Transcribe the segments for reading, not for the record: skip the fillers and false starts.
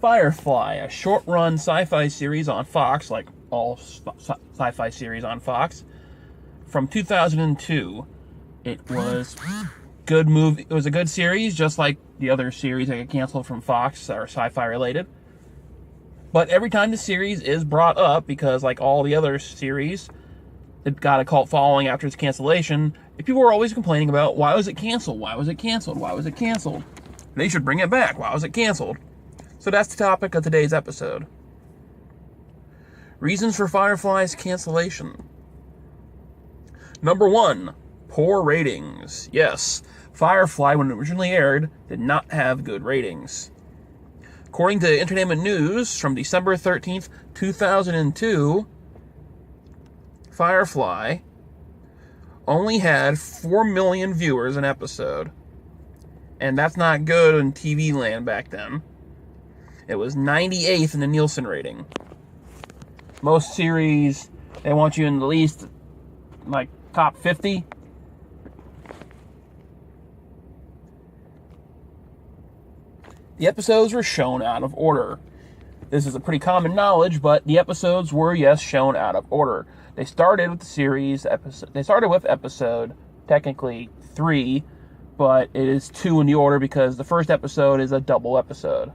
Firefly, a short-run sci-fi series on Fox, like all sci-fi series on Fox, from 2002. It was good movie. It was a good series, just like the other series that got canceled from Fox that are sci-fi related. But every time the series is brought up, because like all the other series, it got a cult following after its cancellation, people were always complaining about, why was it canceled? Why was it canceled? Why was it canceled? They should bring it back. Why was it canceled? So that's the topic of today's episode. Reasons for Firefly's cancellation. Number 1, poor ratings. Yes, Firefly, when it originally aired, did not have good ratings. According to Entertainment News from December 13th, 2002, Firefly only had 4 million viewers an episode. And that's not good in TV land back then. It was 98th in the Nielsen rating. Most series, they want you in the least, like, top 50. The episodes were shown out of order. This is a pretty common knowledge, but the episodes were, yes, shown out of order. They started with the series episode. They started with episode, technically 3, but it is 2 in the order because the first episode is a double episode.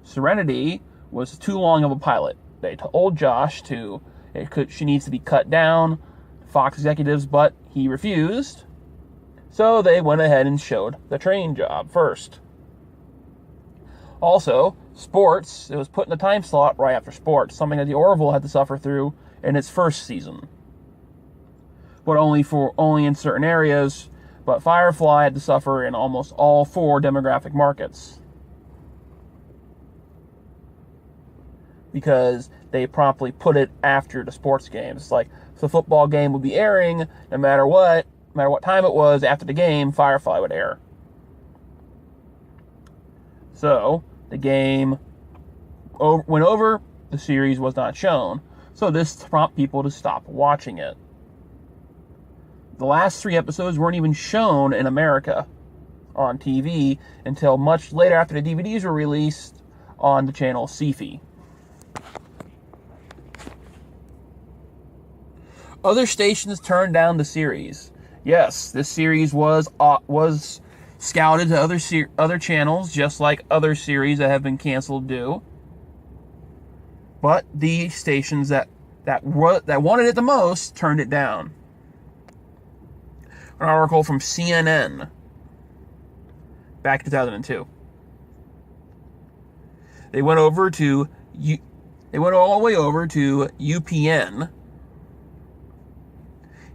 Serenity was too long of a pilot. They told Josh she needs to be cut down, Fox executives, but he refused. So they went ahead and showed the train job first. Also, sports, it was put in the time slot right after sports, something that the Orville had to suffer through in its first season. But only in certain areas, but Firefly had to suffer in almost all 4 demographic markets. Because they promptly put it after the sports games. Like, if the football game would be airing, no matter what time it was after the game, Firefly would air. So, the game went over, the series was not shown. So this prompted people to stop watching it. The last 3 episodes weren't even shown in America on TV until much later after the DVDs were released on the channel Sci-Fi. Other stations turned down the series. Yes, this series was scouted to other channels, just like other series that have been canceled do. But the stations that wanted it the most turned it down. An article from CNN back in 2002. They went all the way over to UPN,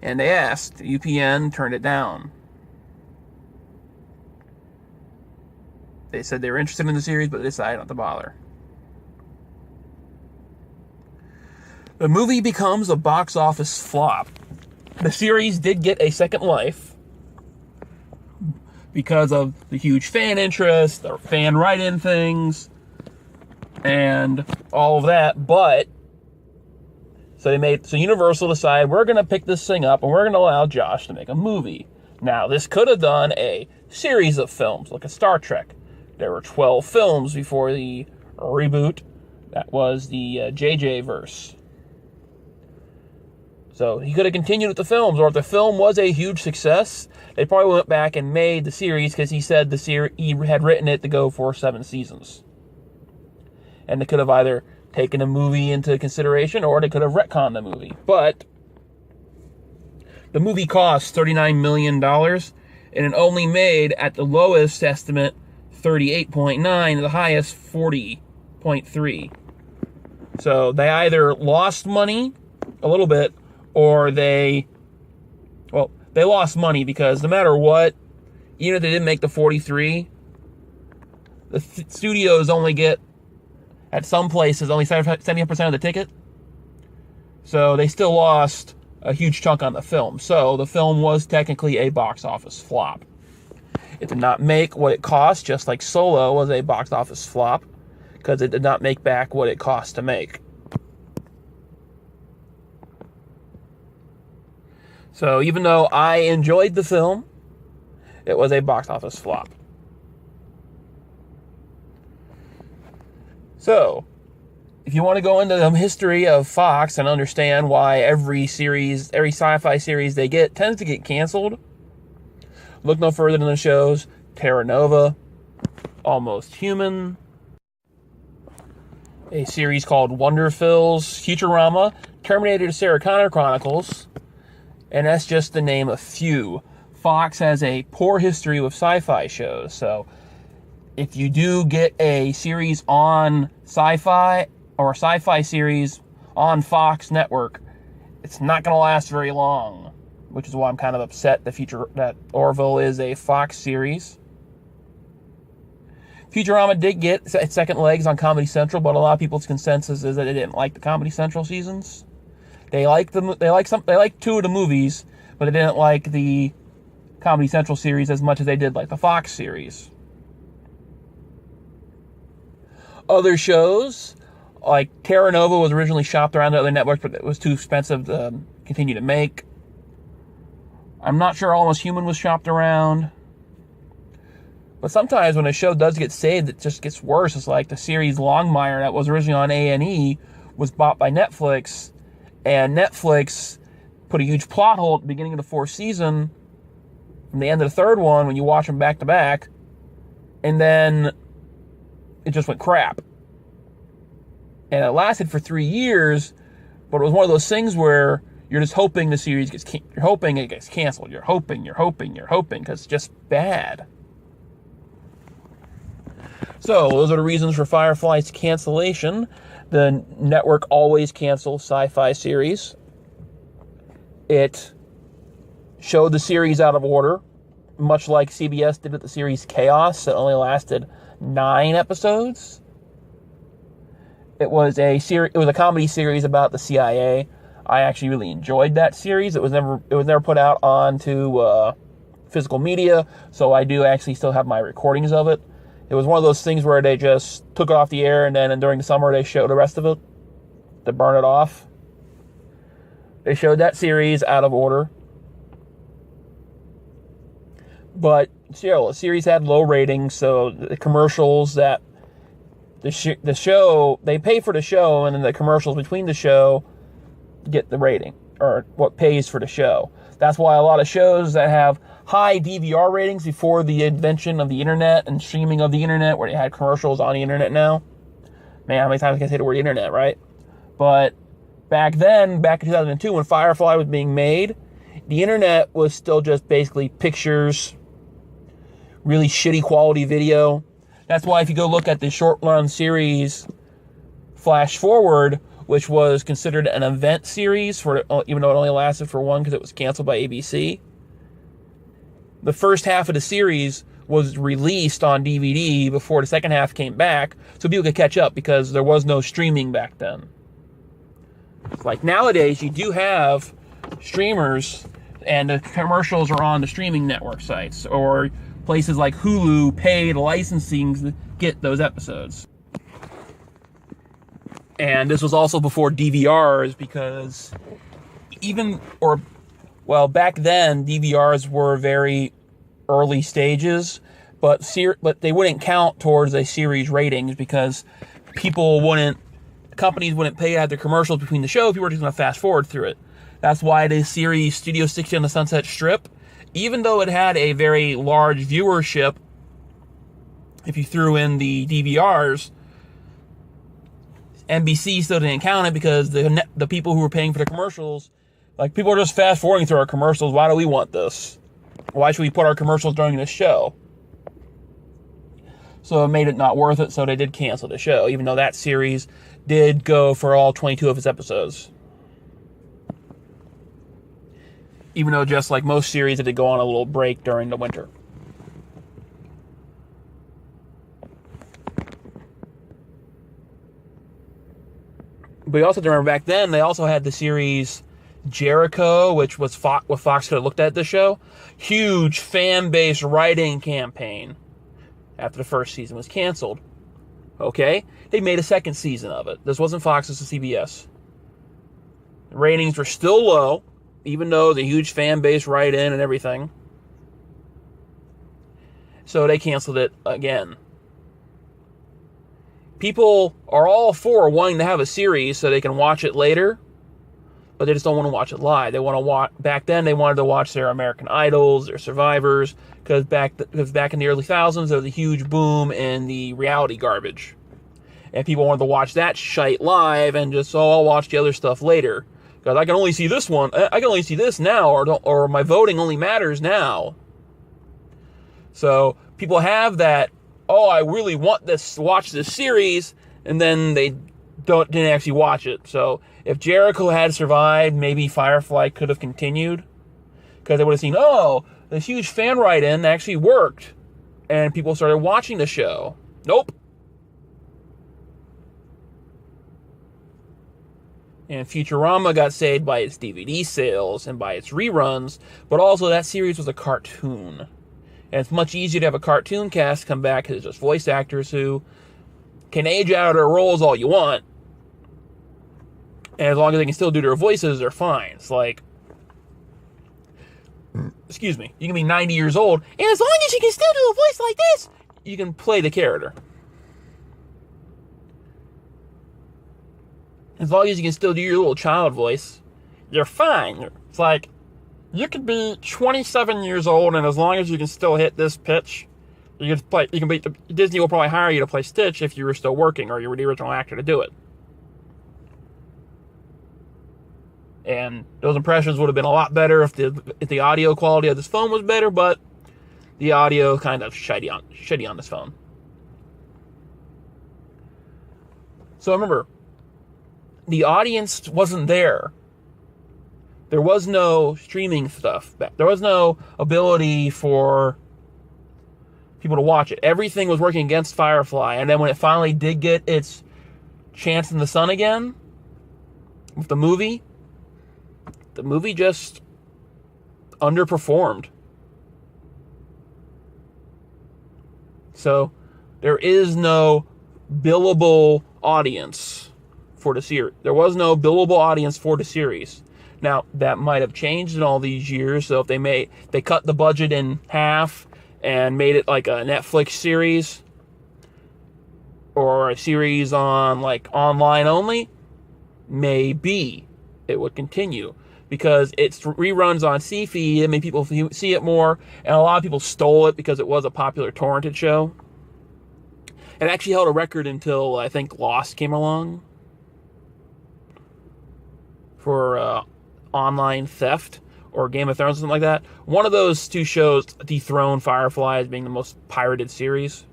and they asked. UPN turned it down. They said they were interested in the series, but they decided not to bother. The movie becomes a box office flop. The series did get a second life because of the huge fan interest, or fan write-in things, and all of that, but so Universal decided, we're going to pick this thing up and we're going to allow Josh to make a movie. Now, this could have done a series of films, like a Star Trek. There were 12 films before the reboot. That was the JJ verse. So he could have continued with the films, or if the film was a huge success, they probably went back and made the series, because he said he had written it to go for 7 seasons. And they could have either taken the movie into consideration, or they could have retconned the movie. But the movie cost $39 million, and it only made, at the lowest estimate, 38.9, the highest 40.3. So they either lost money a little bit, or they lost money, because no matter what, even if they didn't make the 43, the studios only get, at some places, only 70% of the ticket. So they still lost a huge chunk on the film. So the film was technically a box office flop. It did not make what it cost, just like Solo was a box office flop, because it did not make back what it cost to make. So even though I enjoyed the film, it was a box office flop. So, if you want to go into the history of Fox and understand why every sci-fi series they get tends to get canceled, look no further than the shows Terra Nova, Almost Human, a series called Wonderfills, Futurama, Terminator Sarah Connor Chronicles, and that's just to name a few. Fox has a poor history with sci-fi shows, so if you do get a series on sci-fi or a sci-fi series on Fox Network, it's not going to last very long, which is why I'm kind of upset that Orville is a Fox series. Futurama did get its second legs on Comedy Central, but a lot of people's consensus is that they didn't like the Comedy Central seasons. They liked two of the movies, but they didn't like the Comedy Central series as much as they did like the Fox series. Other shows, like Terra Nova was originally shopped around to other networks, but it was too expensive to continue to make. I'm not sure Almost Human was shopped around. But sometimes when a show does get saved, it just gets worse. It's like the series Longmire that was originally on A&E was bought by Netflix, and Netflix put a huge plot hole at the beginning of the fourth season from the end of the third one when you watch them back to back, and then it just went crap. And it lasted for 3 years, but it was one of those things where you're just hoping the series you're hoping it gets canceled. You're hoping, because it's just bad. So, those are the reasons for Firefly's cancellation. The network always cancels sci-fi series. It showed the series out of order, much like CBS did with the series Chaos. It only lasted 9 episodes. It was a comedy series about the CIA. I actually really enjoyed that series. It was never put out onto physical media, so I do actually still have my recordings of it. It was one of those things where they just took it off the air, and then during the summer they showed the rest of it to burn it off. They showed that series out of order. But still, the series had low ratings, so the commercials that the show, they pay for the show, and then the commercials between the show get the rating, or what pays for the show. That's why a lot of shows that have high DVR ratings before the invention of the internet and streaming of the internet, where they had commercials on the internet now. Man, how many times can I say the word internet, right? But back then, back in 2002, when Firefly was being made, the internet was still just basically pictures, really shitty quality video. That's why if you go look at the short-run series Flash Forward, which was considered an event series, even though it only lasted for one because it was canceled by ABC, the first half of the series was released on DVD before the second half came back, so people could catch up because there was no streaming back then. Like nowadays, you do have streamers, and the commercials are on the streaming network sites, or places like Hulu paid licensing to get those episodes. And this was also before DVRs, because back then, DVRs were very early stages, but they wouldn't count towards a series ratings because companies wouldn't pay to have their commercials between the shows. People were just going to fast forward through it. That's why the series Studio 60 on the Sunset Strip, even though it had a very large viewership, if you threw in the DVRs, NBC still didn't count it because the people who were paying for the commercials, like, people are just fast forwarding through our commercials. Why do we want this? Why should we put our commercials during this show? So it made it not worth it, so they did cancel the show, even though that series did go for all 22 of its episodes. Even though, just like most series, it did go on a little break during the winter. But you also have to remember, back then, they also had the series Jericho, which was what Fox could have looked at the show. Huge fan-based writing campaign after the first season was canceled. Okay? They made a second season of it. This wasn't Fox, this was CBS. The ratings were still low, even though the huge fan-based write-in and everything. So they canceled it again. people are all for wanting to have a series so they can watch it later, but they just don't want to watch it live. They want to watch. Back then, they wanted to watch their American Idols, their Survivors, because back in the early thousands, there was a huge boom in the reality garbage, and people wanted to watch that shite live and just, I'll watch the other stuff later because I can only see this one. I can only see this now, or my voting only matters now. So people have that. I really want watch this series, and then they didn't actually watch it. So if Jericho had survived, maybe Firefly could have continued, because they would have seen, this huge fan write-in actually worked, and people started watching the show. Nope. And Futurama got saved by its DVD sales and by its reruns, but also that series was a cartoon. And it's much easier to have a cartoon cast come back because it's just voice actors who can age out of their roles all you want. And as long as they can still do their voices, they're fine. It's like, excuse me, you can be 90 years old, and as long as you can still do a voice like this, you can play the character. As long as you can still do your little child voice, you're fine. It's like, you could be 27 years old, and as long as you can still hit this pitch, Disney will probably hire you to play Stitch if you were still working or you were the original actor to do it. And those impressions would have been a lot better if the audio quality of this phone was better, but the audio kind of shitty on this phone. So remember, the audience wasn't there. There was no streaming stuff. There was no ability for people to watch it. Everything was working against Firefly. And then when it finally did get its chance in the sun again, with the movie just underperformed. So there is no billable audience for the series. There was no billable audience for the series. Now, that might have changed in all these years. So if they cut the budget in half and made it like a Netflix series or a series on like online only, maybe it would continue because it's reruns on C-Feed. It made people see it more, and a lot of people stole it because it was a popular torrented show. It actually held a record until I think Lost came along for online theft, or Game of Thrones, something like that. One of those two shows dethroned Firefly as being the most pirated series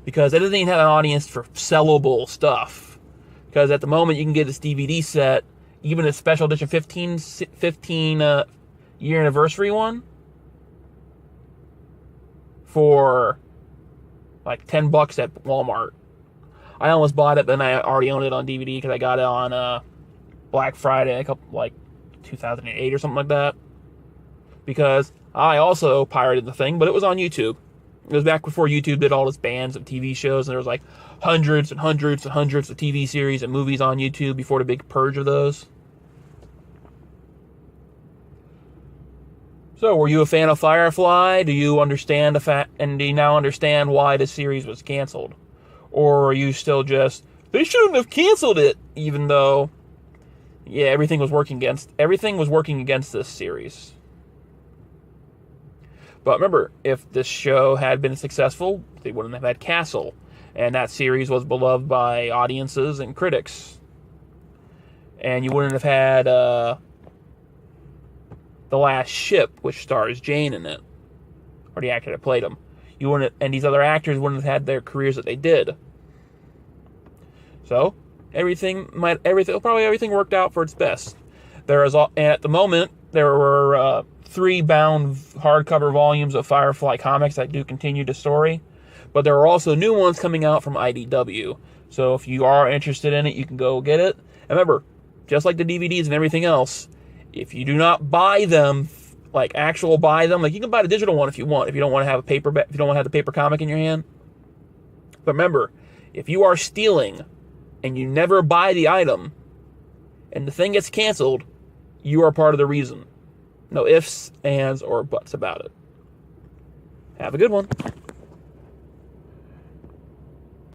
because it doesn't even have an audience for sellable stuff. Because at the moment, you can get this DVD set, even a special edition 15 year anniversary one, for like $10 at Walmart. I almost bought it, but then I already owned it on DVD because I got it on Black Friday, 2008 or something like that, because I also pirated the thing, but it was on YouTube. It was back before YouTube did all its bans of TV shows, and there was like hundreds and hundreds and hundreds of TV series and movies on YouTube before the big purge of those. So, were you a fan of Firefly? Do you understand the fact, and do you now understand why the series was canceled? Or are you still just, they shouldn't have canceled it, even though everything was working against this series. But remember, if this show had been successful, they wouldn't have had Castle. And that series was beloved by audiences and critics. And you wouldn't have had The Last Ship, which stars Jane in it, or the actor that played him. And these other actors wouldn't have had their careers that they did. So everything worked out for its best. At the moment, there were 3 bound hardcover volumes of Firefly comics that do continue the story, but there are also new ones coming out from IDW. So if you are interested in it, you can go get it. And remember, just like the DVDs and everything else, if you do not buy them, like you can buy the digital one if you want, if you don't want to have if you don't want to have the paper comic in your hand. But remember, if you are stealing and you never buy the item, and the thing gets canceled, you are part of the reason. No ifs, ands, or buts about it. Have a good one.